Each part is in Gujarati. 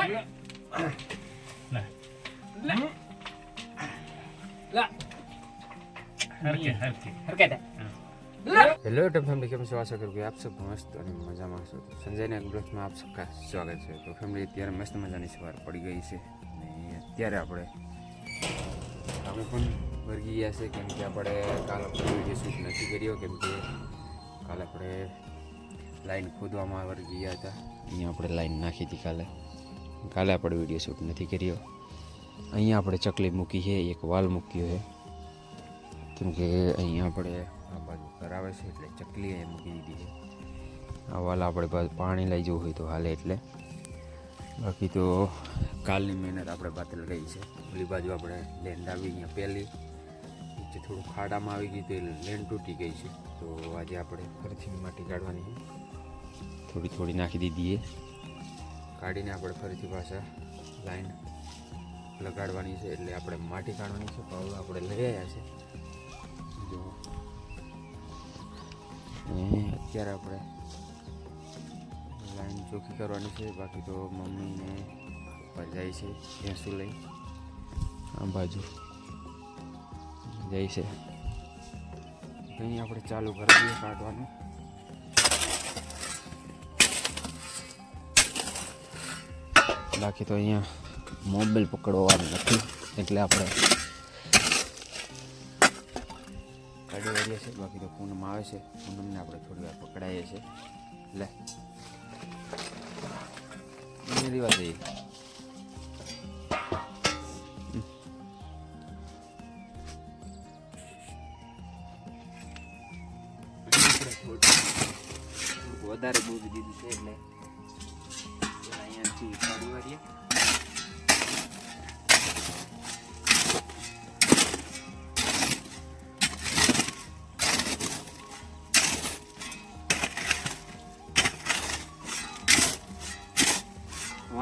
हेलो फैमिली केम छो आशा करूँ कि आप सब मस्त और मजा में हशो। संजय ने ब्लॉग्स में आप सबका स्वागत है। तो फैमिली अत्यारे मस्त मजानी सवार पड़ी गई है ने अत्यारे આપણે પણ વર્ગી ગયા છે કેમ કે આપણે કાલ આપણે વિડીયો શૂટ નથી કર્યો કેમ કે કાલ આપણે લાઈન ખોદવામાં વર્ગી ગયા હતા। અહીંયા આપણે લાઈન નાખી હતી કાલે આપણે વિડીયો શૂટ નથી કર્યો। અહીંયા આપણે ચકલી મૂકી છે, એક વાલ મૂક્યો છે કેમ કે અહીંયા આપણે આ બાજુ કરાવે છે એટલે ચકલી એ મૂકી દીધી છે। આ વાલ આપણે પાણી લઈ જવું હોય તો હાલે એટલે, બાકી તો કાલની મહેનત આપણે બાતલ ગઈ છે। ઓલી બાજુ આપણે લેન્ડ આવી અહીંયા પહેલી નીચે થોડું ખાડામાં આવી ગઈ તો લેન્ડ તૂટી ગઈ છે। તો આજે આપણે ફરીથી માટી કાઢવાની છે, થોડી થોડી નાખી દીધી છે, કાઢીને આપણે ફરીથી પાછા લાઈન લગાડવાની છે એટલે આપણે માટી કાઢવાની છે। પાવડો આપણે લઈ આવ્યા છે જો, અત્યારે આપણે લાઈન ચોખ્ખી કરવાની છે। બાકી તો મમ્મીને પપ્પા જાય છે ભેંસું લઈ, આ બાજુ જાય છે, અહીં આપણે ચાલુ કરી દઈએ કાઢવાનું। બાકી તો અહીંયા મોબાઈલ પકડવાનું નથી એટલે આપણે કાઢી વાળીએ છીએ। બાકી તો પૂનમ આવે છે, પૂનમને આપણે થોડી વાર પકડાઈએ છીએ એટલે રીવા જઈએ। વધારે દૂધ દીધું છે એટલે અહીંયાથી કાઢી વાળીએ।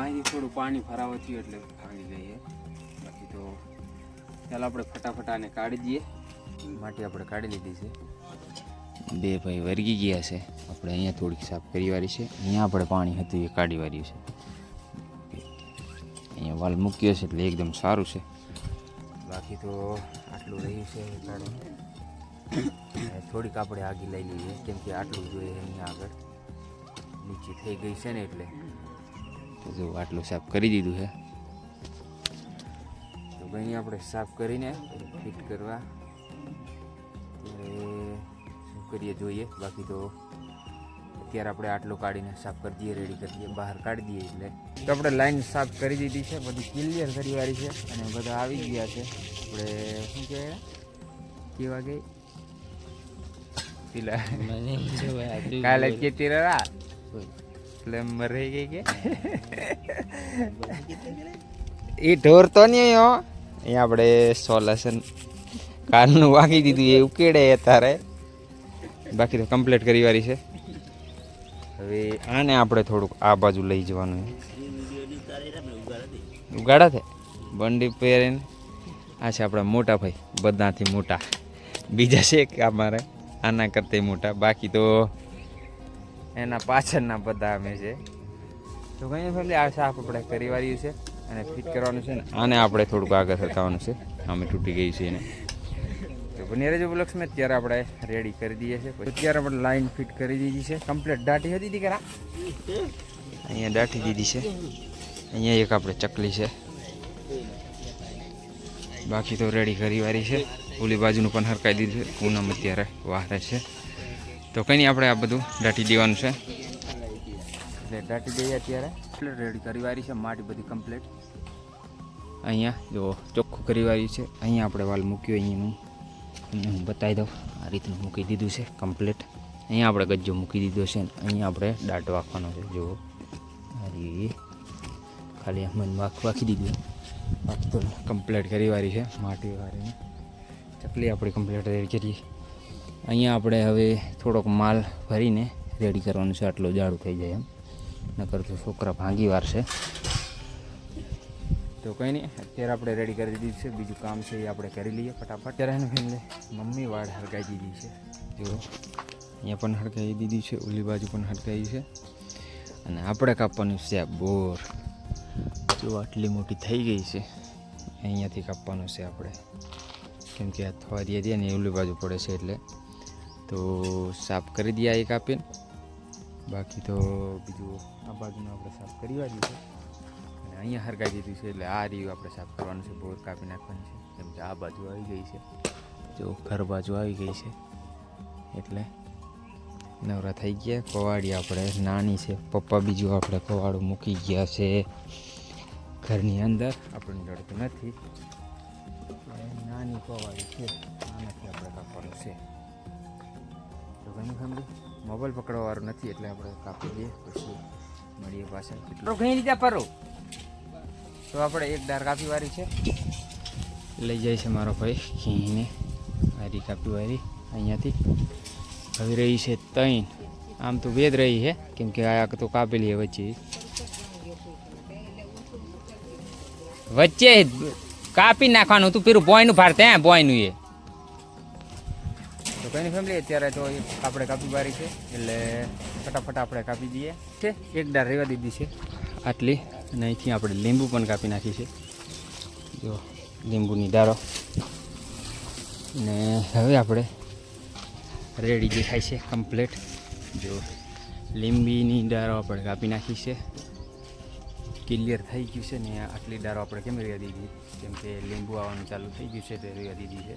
અહીંથી થોડું પાણી ભરાવા થયું એટલે ભાંગી ગઈ। બાકી તો ચાલો આપણે ફટાફટ આને કાઢી દઈએ। માટી આપણે કાઢી લીધી છે, બે ભાઈ વર્ગી ગયા છે, આપણે અહીંયા થોડીક સાફ કરી વાળી છે। અહીંયા આપણે પાણી હતું એ કાઢી વાળ્યું છે, અહીંયા વાલ મૂક્યો છે એટલે એકદમ સારું છે। બાકી તો આટલું રહ્યું છે કાઢી, થોડીક આપણે આગી લઈ લઈએ કેમ કે આટલું જોઈએ અહીંયા આગળ નીચે થઈ ગઈ છે ને એટલે જો આટલું સાફ કરી દીધું છે। તો ભાઈ આપણે સાફ કરીને ફિટ કરવા શું કરીએ જોઈએ। બાકી તો અત્યારે આપણે આટલું કાઢીને સાફ કરી દઈએ, રેડી કરી દઈએ, બહાર કાઢી દઈએ એટલે તો આપણે લાઈન સાફ કરી દીધી છે, બધી ક્લિયર કરી વાળી છે અને બધા આવી ગયા છે। આપણે શું કહેવાય કેવા ગઈ પેલા કાલે કેતી રહ્યા પ્લેમ્બર રહી ગઈ કે એ ઢોર તો નહીં હો, અહીંયા આપણે સોલ્યુશન કાલનું વાગી દીધું એ ઉકેડે અત્યારે। બાકી તો કમ્પ્લીટ કરી વાળી છે। હવે આને આપણે થોડુંક આ બાજુ લઈ જવાનું છે, ઉગાડા છે બંડી પહેરીને। આ છે આપણા મોટા ભાઈ, બધાથી મોટા, બીજા છે કે અમારે આના કરતા મોટા, બાકી તો એના પાછળના બધા અમે છે। તો કંઈ ફેમિલી આ સાફ આપણે કરી વાળ્યું છે અને ફિટ કરવાનું છે ને આને આપણે થોડુંક આગળ સરકાવવાનું છે, આમે તૂટી ગઈ છે એને। તો બની રહેજો બ્લોગ્સમાં, અત્યારે આપણે રેડી કરી દઈએ છીએ। પછી અત્યારે આપણે લાઈન ફિટ કરી દીધી છે, કમ્પ્લીટ દાટી હતી દીકરા, અહીંયા દાટી દીધી છે। અહીંયા એક આપણે ચકલી છે, બાકી તો રેડી કરી વાળી છે। ઓલી બાજુનું પણ હરકાઈ દીધું છે, પૂનમ અત્યારે વારે છે તો કંઈ નહીં આપણે આ બધું દાટી દેવાનું છે એટલે દાટી દઈએ અત્યારે રેડી કરી વાળી છે। માટી બધી કમ્પ્લીટ અહીંયા જો ચોખ્ખું કરી વાળી છે। અહીંયા આપણે વાલ મૂક્યો, અહીંયાનું હું બતાવી દઉં, આ રીતનું મૂકી દીધું છે કમ્પ્લીટ। અહીંયા આપણે ગજ્જો મૂકી દીધો છે, અહીંયા આપણે દાટ વાંખવાનો છે જુઓ, ખાલી આમ વાંખી દીધું, બાકી તો કમ્પ્લીટ કરી વાળી છે માટી વાળીને। ચકલી આપણી કમ્પ્લીટ રેડી કરીએ। અહીંયા આપણે હવે થોડોક માલ ભરીને રેડી કરવાનું છે, આટલો જાડું થઈ જાય એમ, નકર તો છોકરા ભાંગી વારશે। તો કંઈ નહીં અત્યારે આપણે રેડી કરી દીધી છે, બીજું કામ છે એ આપણે કરી લઈએ ફટાફટ। અત્યારે એને ફેમિલી મમ્મી વાળ હરગાઈ દીધી છે જો, અહીંયા પણ હરગાઈ દીધી છે, ઓલી બાજુ પણ હરગાઈ છે અને આપણે કાપવાનું છે આ બોર। જો આટલી મોટી થઈ ગઈ છે, અહીંયાથી કાપવાનું છે આપણે, કેમ કે આ થોરી હતી ને એવલી બાજુ પડે છે એટલે તો સાફ કરી દઈએ આ કાપીને. બાકી તો બીજું આ બાજુનું આપણે સાફ કરી વાળ્યું છે અને અહીંયા હરગાઈ દીધું છે એટલે આ રહ્યું આપણે સાફ કરવાનું છે, બોર કાપી નાખવાની છે, કેમ કે આ બાજુ આવી ગઈ છે, જો ઘર બાજુ આવી ગઈ છે એટલે નવરા થઈ ગયા. કવાડી આપણે નાની છે, પપ્પા બીજું આપણે કવાડું મૂકી ગયા છે ઘરની અંદર, આપણને જડતું નથી, નાની કવાડી છે, આનાથી આપણે કાપવાનું છે. તો ઘણી ફેમિલી મોબાઈલ પકડવાવાળું નથી એટલે આપણે કાપી દઈએ, પછી મળીએ પાછળ. કેટલો ઘણી રીતે પરો તો આપણે એક દાર કાપી વાળી છે, લઈ જાય છે મારો ભાઈ ખીને વારી કાપી વાળી અહીંયાથી. હવે રહી છે 3, આમ તો 2 જ રહી છે, કેમ કે આ તો કાપેલી છે વચ્ચે કાપી નાખવાનું હતું, પેલું બોયનું ભાર ત્યાં બોયનું એ તો કઈ ફેમિલી. અત્યારે તો આપણે કાપી બારી છે એટલે ફટાફટ આપણે કાપી દઈએ છે. એક દાર રેવા દીધી છે આટલી, અને અહીંથી આપણે લીંબુ પણ કાપી નાખી છે, જો લીંબુની ડાળો. ને હવે આપણે રેડી દેખાય છે કમ્પ્લીટ, જો લીંબીની ડાળો આપણે કાપી નાખી છે, ક્લિયર થઈ ગયું છે. ને આટલી ડાળો આપણે કેમ રેવા દીધી, કેમ કે લીંબુ આવવાનું ચાલુ થઈ ગયું છે તો રેવા દીધી છે.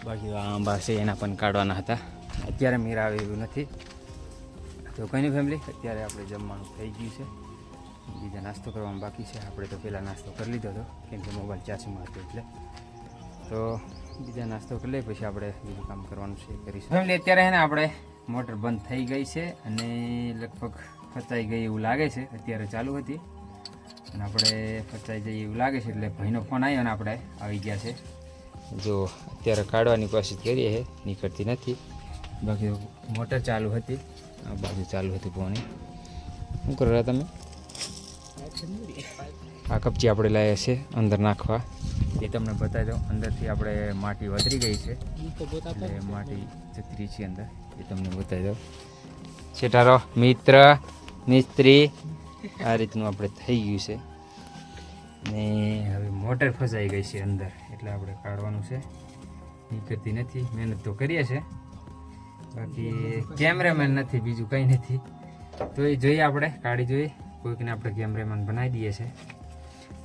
બાકી આંબા છે એના પણ કાઢવાના હતા, અત્યારે મેર આવે એવું નથી. તો કંઈ નહીં ફેમિલી, અત્યારે આપણે જમવાનું થઈ ગયું છે, બીજા નાસ્તો કરવાનો બાકી છે. આપણે તો પહેલાં નાસ્તો કરી લીધો હતો, કેમ કે મોબાઈલ ચાર્જમાં હતો એટલે. તો બીજા નાસ્તો કરી લઈએ પછી આપણે બીજું કામ કરવાનું છે કરીશું. ફેમિલી અત્યારે છે ને આપણે મોટર બંધ થઈ ગઈ છે અને લગભગ ફસાઈ ગઈ એવું લાગે છે, અત્યારે ચાલુ હતી અને આપણે ફસાઈ જઈએ એવું લાગે છે એટલે ભાઈનો ફોન આવ્યો અને આપણે આવી ગયા છે. જો અત્યારે કાઢવાની કોશિશ કરીએ છે, નીકળતી નથી. બાકી મોટર ચાલુ હતી, આ બાજુ ચાલુ હતી પાણી. શું કરો રહ્યા તમે? આ કપચી આપણે લાવ્યા છે અંદર નાખવા, એ તમને બતાવી દઉં. અંદરથી આપણે માટી વધરી ગઈ છે એટલે માટી જતી છે અંદર, એ તમને બતાવી દઉં. છેટારો મિત્ર મિસ્ત્રી આ રીતનું આપણે થઈ ગયું છે. ને હવે મોટર ફસાઈ ગઈ છે અંદર એટલે આપણે કાઢવાનું છે, નીકળતી નથી. મહેનત તો કરીએ છે, બાકી કેમેરામેન નથી, બીજું કંઈ નથી. તો એ જોઈએ આપણે કાઢી જોઈએ, કોઈકને આપણે કેમેરામેન બનાવી દઈએ છે.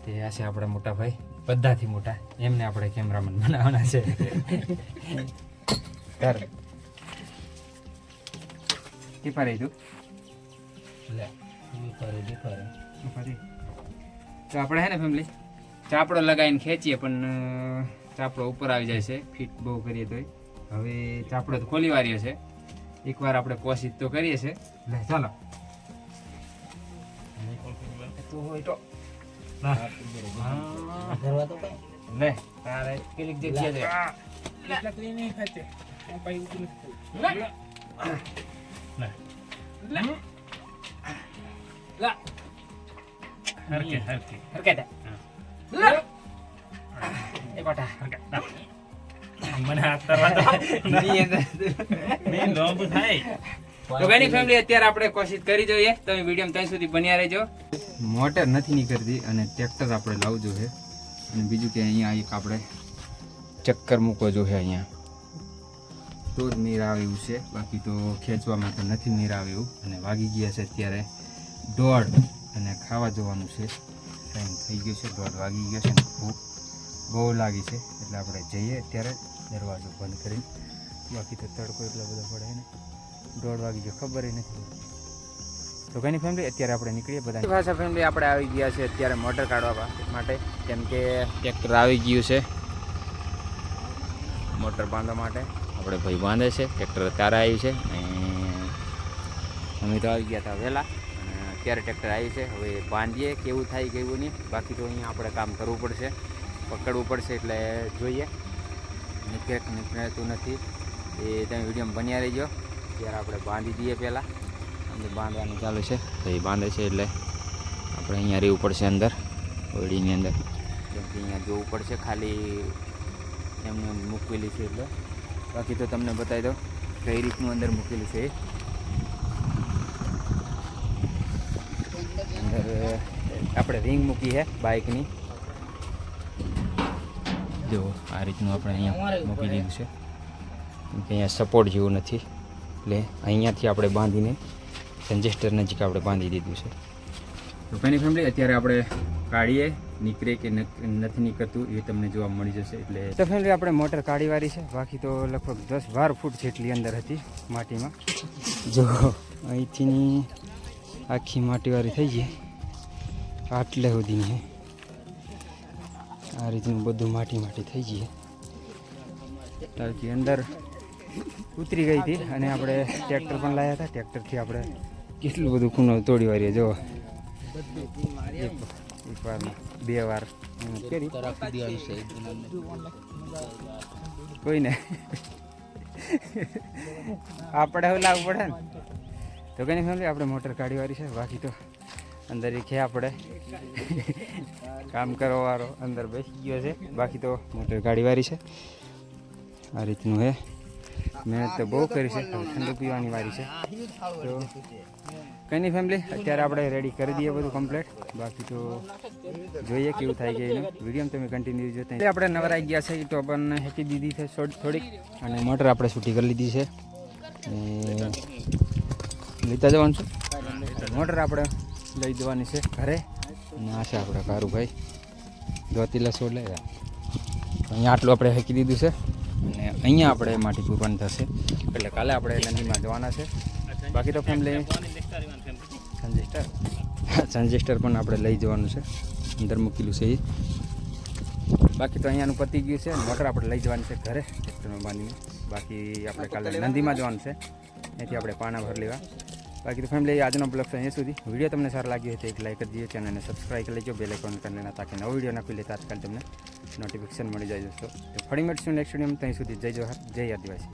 તે આ છે આપણા મોટા ભાઈ, બધાથી મોટા, એમને આપણે કેમેરામેન બનાવવાના છે. ટીપા રહી તું તો આપણે હે ને ફેમિલી ચાપડો લગાવીને ખેંચીએ પણ ચાપડો ઉપર આવી જાય છે, ફિટ બહુ કરીએ તોય. હવે ચાપડો તો ખોલી વાર્યો છે, એકવાર આપણે કોશિશ તો કરીએ છે. લે ચાલો તો હોય તો લે તારે કેટલીક જગ્યા છે કેટલા ક્લીન નહીં ખાતે પાઈ ઉતરી લે લે લા હરકે હરકે હરકે દે લે એ કોટા હરકે મને હાથ કરવા દો ની લોંબ થાય. તો ઘણી ફેમિલી અત્યારે આપણે કોશિશ કરી જોઈએ, તમે વિડીયો ત્યાં સુધી બન્યા રહેજો. મોટર નથી નીકળતી અને ટ્રેક્ટર આપણે લાવવું જોઈએ, અને બીજું કે અહીંયા એક આપણે ચક્કર મૂકવો જોઈએ અહીંયા, તો જ નીર આવે એવું છે. બાકી તો ખેંચવામાં તો નથી નીર આવે એવું. અને વાગી ગયા છે અત્યારે 1:30 અને ખાવા જવાનું છે, ટાઈમ થઈ ગયો છે, 1:30 વાગી ગયો છે. ભૂખ બહુ લાગી છે એટલે આપણે જઈએ અત્યારે દરવાજો બંધ કરીને. બાકી તો તડકો એટલો બધો પડે ને, 1:30 વાગી ગયો ખબર નથી. તો કંઈ નહીં ફેમિલી અત્યારે આપણે નીકળીએ બધા પાછા. ફેમિલી આપણે આવી ગયા છે અત્યારે મોટર કાઢવા માટે, કેમ કે ટ્રેક્ટર આવી ગયું છે મોટર બાંધવા માટે. આપણે ભાઈ બાંધે છે, ટ્રેક્ટર અત્યારે આવ્યું છે. અમે તો આવી ગયા હતા વહેલા અને અત્યારે ટ્રેક્ટર આવ્યું છે. હવે બાંધીએ કેવું થાય કેવું નહીં. બાકી તો અહીંયા આપણે કામ કરવું પડશે, પકડવું પડશે એટલે જોઈએ. નીકળતું નથી એ તમે વિડીયોમાં બન્યા રહીજો. ત્યારે આપણે બાંધી દઈએ પહેલાં, અંદર બાંધવાનું ચાલુ છે. એ બાંધે છે એટલે આપણે અહીંયા રહેવું પડશે અંદર ઓરડીની અંદર, કેમ કે અહીંયા જોવું પડશે. ખાલી એમને મૂકેલી છે એટલે. બાકી તો તમને બતાવી દઉં કઈ રીતનું અંદર મૂકેલું છે. અંદર આપણે રિંગ મૂકી છે બાઇકની. જો આ રીતનું આપણે અહીંયા મૂકી દીધું છે, કેમ કે અહીંયા સપોર્ટ જેવું નથી, એટલે અહીંયાથી આપણે બાંધીને કન્જેસ્ટર નજીક આપણે બાંધી દીધું છે. તો ફેની ફેમિલી અત્યારે આપણે કાઢીએ, નીકળે કે નથી નીકળતું એ તમને જોવા મળી જશે. એટલે તો ફેમિલી આપણે મોટર કાઢીવાળી છે, બાકી તો લગભગ 10-12 ફૂટ જેટલી અંદર હતી માટીમાં. જો અહીંથી આખી માટીવાળી થઈ ગઈ, આટલે સુધીની આ રીતનું બધું માટી થઈ ગઈ. ત્યારથી અંદર ઉતરી ગઈ હતી અને આપણે ટ્રેક્ટર પણ લાવ્યા હતા. ટ્રેક્ટરથી આપણે કેટલું બધું ખૂણો તોડી વાળીએ. જો એક વાર 2 વાર કોઈ ને આપણે હવે લાવવું પડે ને. તો કઈ નહીં ફેમિલી, આપણે મોટર કાઢીવાળી છે, બાકી તો અંદર એ આપણે કામ કરવાવાળો અંદર બેસી ગયો છે. બાકી તો મોટર ગાડીવાળી છે. આ રીતનું છે. મહેનત તો બહુ કરી છે, ઠંડુ પીવાની વાળી છે. તો કંઈ નહીં ફેમિલી, અત્યારે આપણે રેડી કરી દઈએ બધું કમ્પ્લીટ. બાકી તો જોઈએ કેવું થાય કે એનું વિડીયો તમે કન્ટિન્યુ જોતા. આપણે નવરાઈ ગયા છે, તો આપણને હેકી દીધી છે થોડીક, અને મોટર આપણે છૂટી કરી લીધી છે. લેતા જવાનું છે મોટર, આપણે લઈ જવાની છે ઘરે. અને આ છે આપણે કારુભાઈ ધોતીલા છોડ લઈ અહીંયા આટલું આપણે હેકી દીધું છે. અને અહીંયા આપણે માટી પૂરવાની થશે, એટલે કાલે આપણે નદીમાં જવાના છે. બાકી તો ફેમિલી સન્જેસ્ટર પણ આપણે લઈ જવાનું છે, અંદર મૂકેલું છે એ. બાકી તો અહીંયાનું પતી ગયું છે. મોટર આપણે લઈ જવાની છે ઘરે ટ્રેક્ટરમાં બાંધીને. બાકી આપણે કાલે નદીમાં જવાનું છે, અહીંથી આપણે પાણા ભર લેવા. બાકી તો ફેમિલી આજનો બ્લોગ છે અહીંયા સુધી. વિડીયો તમને સારો લાગ્યો હોય તો એક લાઈક કરી દઈએ, ચેનલને સબસ્ક્રાઈબ કરી લેજો, બેલ આઇકોન કરી લેના, તાકી નવો વિડીયો નાખી લે તાત્કાલિક તમને નોટિફિકેશન મળી જાય દોસ્તો. તો ફરી મળીશું નેક્સ્ટ વિડીયોમાં. ત્યાં સુધી જય જોહાર, જય આદિવાસી.